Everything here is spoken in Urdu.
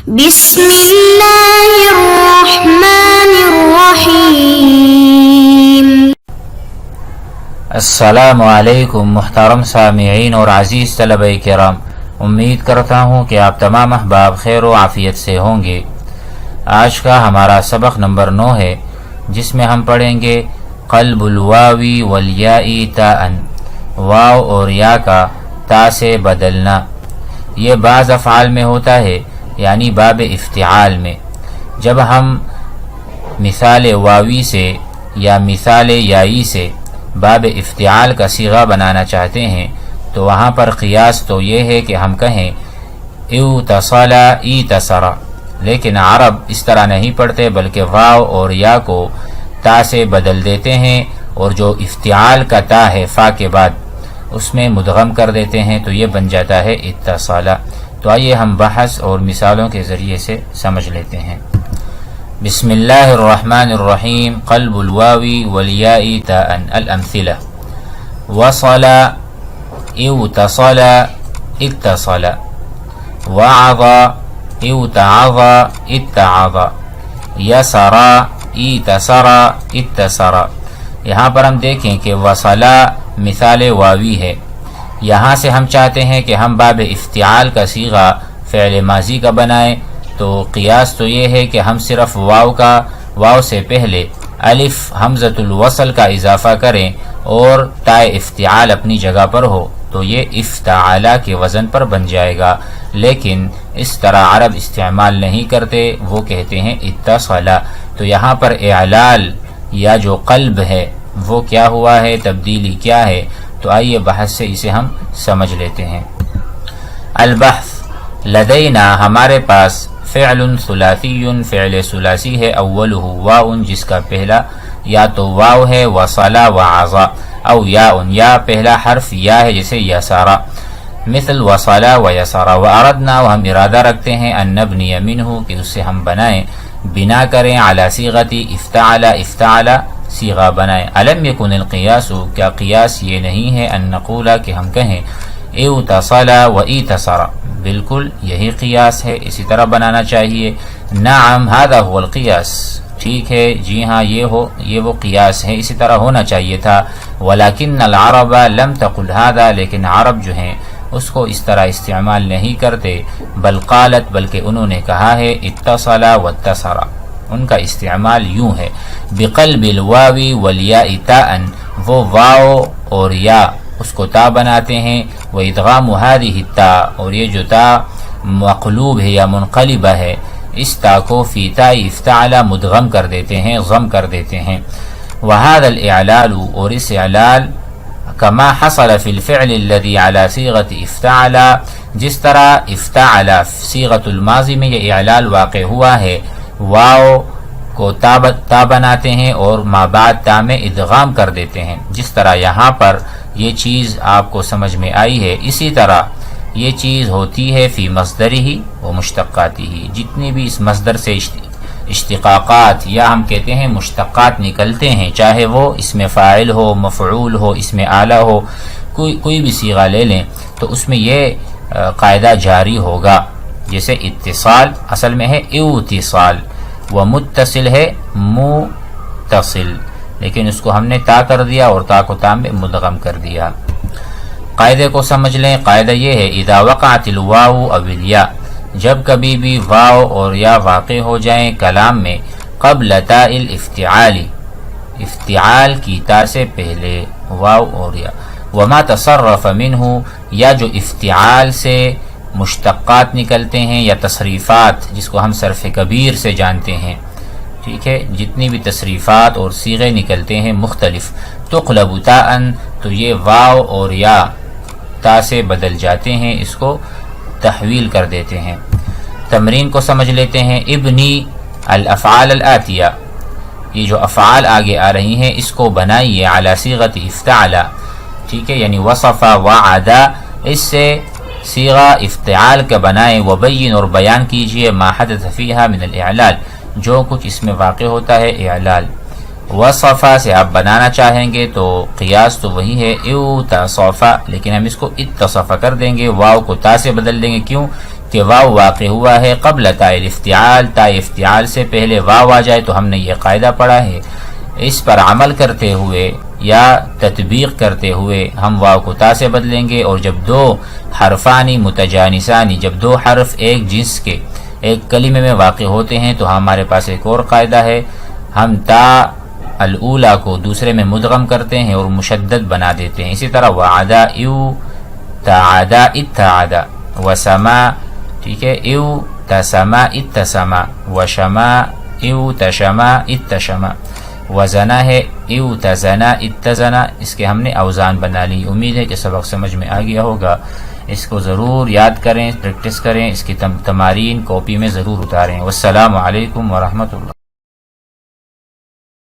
بسم اللہ الرحمن الرحیم۔ السلام علیکم محترم سامعین اور عزیز طلبہ کرام، امید کرتا ہوں کہ آپ تمام احباب خیر و عافیت سے ہوں گے۔ آج کا ہمارا سبق نمبر 9 ہے، جس میں ہم پڑھیں گے قلب الواوی والیاء تاءً، واو اور یا کا تا سے بدلنا۔ یہ بعض افعال میں ہوتا ہے، یعنی باب افتعال میں۔ جب ہم مثال واوی سے یا مثال یائی سے باب افتعال کا صیغہ بنانا چاہتے ہیں تو وہاں پر قیاس تو یہ ہے کہ ہم کہیں اتصل ایتصر، لیکن عرب اس طرح نہیں پڑھتے، بلکہ واو اور یا کو تا سے بدل دیتے ہیں، اور جو افتعال کا تا ہے فا کے بعد اس میں مدغم کر دیتے ہیں، تو یہ بن جاتا ہے اتصل۔ تو آئیے ہم بحث اور مثالوں کے ذریعے سے سمجھ لیتے ہیں۔ بسم اللہ الرحمن الرحیم۔ قلب الواوی والیاء تاءً۔ الامثلہ: وصل اتصل اتصل، وعظ اتعظ اتعظ، یسر اتسر اتسر۔ یہاں پر ہم دیکھیں کہ وصلہ مثال واوی ہے، یہاں سے ہم چاہتے ہیں کہ ہم باب افتعال کا صیغہ فعل ماضی کا بنائیں، تو قیاس تو یہ ہے کہ ہم صرف واو سے پہلے الف حمزۃ الوصل کا اضافہ کریں اور تا افتعال اپنی جگہ پر ہو، تو یہ افتعالہ کے وزن پر بن جائے گا۔ لیکن اس طرح عرب استعمال نہیں کرتے، وہ کہتے ہیں اتصل۔ تو یہاں پر اعلال یا جو قلب ہے وہ کیا ہوا ہے، تبدیلی کیا ہے؟ تو آئیے بحث سے اسے ہم سمجھ لیتے ہیں۔ البحث: لدینا ہمارے پاس فعل ثلاثی، فعل ثلاثی ہے، اولہ واو، جس کا پہلا یا تو واو ہے، وصل وعظ، او یا پہلا حرف یا ہے، جیسے یسارا، مثل وصل و یسارا۔ واردنا، ہم ارادہ رکھتے ہیں، ان نبنی منہ، کہ اس سے ہم بنائیں، بنا کریں، علی صیغۃ افتعل، افتعل صیغہ بنائیں۔ الم یکن القیاس، کیا قیاس یہ نہیں ہے، ان نقول، کہ ہم کہیں اتصل و ایتصر، بالکل یہی قیاس ہے، اسی طرح بنانا چاہیے۔ نعم ھذا هو القیاس، ٹھیک ہے، جی ہاں یہ وہ قیاس ہے، اسی طرح ہونا چاہیے تھا۔ ولکن العرب لم تقل ھذا، لیکن عرب جو ہیں اس کو اس طرح استعمال نہیں کرتے، بل قالت، بلکہ انہوں نے کہا ہے اتصل واتصر، ان کا استعمال یوں ہے، بقلب الواوی والیاء تاءً، وہ واو اور یا اس کو تا بناتے ہیں، و ادغام هذه التاء، اور یہ جو تا مقلوب ہے یا منقلبہ ہے، اس تا کو فی تا افتعل مدغم کر دیتے ہیں، ضم کر دیتے ہیں۔ وهذا الاعلال، اور اس اعلال کما حصل فی الفعل الذي على صیغۃ افتعل، جس طرح افتعل صیغۃ الماضی میں یہ اعلال واقع ہوا ہے، واو کو تا بناتے ہیں اور ما بعد تا میں ادغام کر دیتے ہیں، جس طرح یہاں پر یہ چیز آپ کو سمجھ میں آئی ہے، اسی طرح یہ چیز ہوتی ہے فی مصدرہ و مشتقاتہ، جتنی بھی اس مصدر سے اشتقاقات یا ہم کہتے ہیں مشتقات نکلتے ہیں، چاہے وہ اسم فاعل ہو، مفعول ہو، اسم آلہ ہو، کوئی بھی صیغہ لے لیں تو اس میں یہ قاعدہ جاری ہوگا۔ جیسے اتصال اصل میں ہے اتصال، و متصل ہے متصل، لیکن اس کو ہم نے تا کر دیا اور تا کو تا میں مدغم کر دیا۔ قاعدے کو سمجھ لیں، قاعدہ یہ ہے، اذا وقعت الواو او الیا، جب کبھی بھی واو اور یا واقع ہو جائیں کلام میں، قبل تاء الافتعال، افتعال کی تا سے پہلے، واو اور یا، وما تصرف منہ، یا جو افتعال سے مشتقات نکلتے ہیں یا تصریفات، جس کو ہم صرف کبیر سے جانتے ہیں، ٹھیک ہے، جتنی بھی تصریفات اور صیغے نکلتے ہیں مختلف، تقلب تاءً، تو یہ واو اور یا تا سے بدل جاتے ہیں، اس کو تحویل کر دیتے ہیں۔ تمرین کو سمجھ لیتے ہیں۔ ابنی الافعال الآتیہ، یہ جو افعال آگے آ رہی ہیں اس کو بنائیے علی صیغۃ افتعل، ٹھیک ہے، یعنی وصف وعد، اس سے صیغہ افتعال کا بنائیں، وبین، اور بیان کیجئے، ما حدث فیہا من الاعلال، جو کچھ اس میں واقع ہوتا ہے اعلال۔ وصفہ سے آپ بنانا چاہیں گے تو قیاس تو وہی ہے اتصفہ، لیکن ہم اس کو اتصفہ کر دیں گے، واو کو تا سے بدل دیں گے، کیوں کہ واو واقع ہوا ہے قبل تاء الافتعال، تاء افتعال سے پہلے واو آ جائے تو ہم نے یہ قاعدہ پڑھا ہے، اس پر عمل کرتے ہوئے یا تطبیق کرتے ہوئے ہم واو کو تا سے بدلیں گے، اور جب دو حرفانی متجانسانی، جب دو حرف ایک جنس کے ایک کلمے میں واقع ہوتے ہیں تو ہمارے پاس ایک اور قاعدہ ہے، ہم تا الاولا کو دوسرے میں مدغم کرتے ہیں اور مشدد بنا دیتے ہیں. اسی طرح وعدا ایو تعادا اتعادا، وسما، ٹھیک ہے، ایو تسما اتسما، وشما ایو تشما اتشما، وزنا ہے ایو تزنا اتزنا. اس کے ہم نے اوزان بنا لی. امید ہے کہ سبق سمجھ میں آ گیا ہوگا. اس کو ضرور یاد کریں، پریکٹس کریں، اس کی تمارین کاپی میں ضرور اتاریں. والسلام علیکم ورحمۃ اللہ.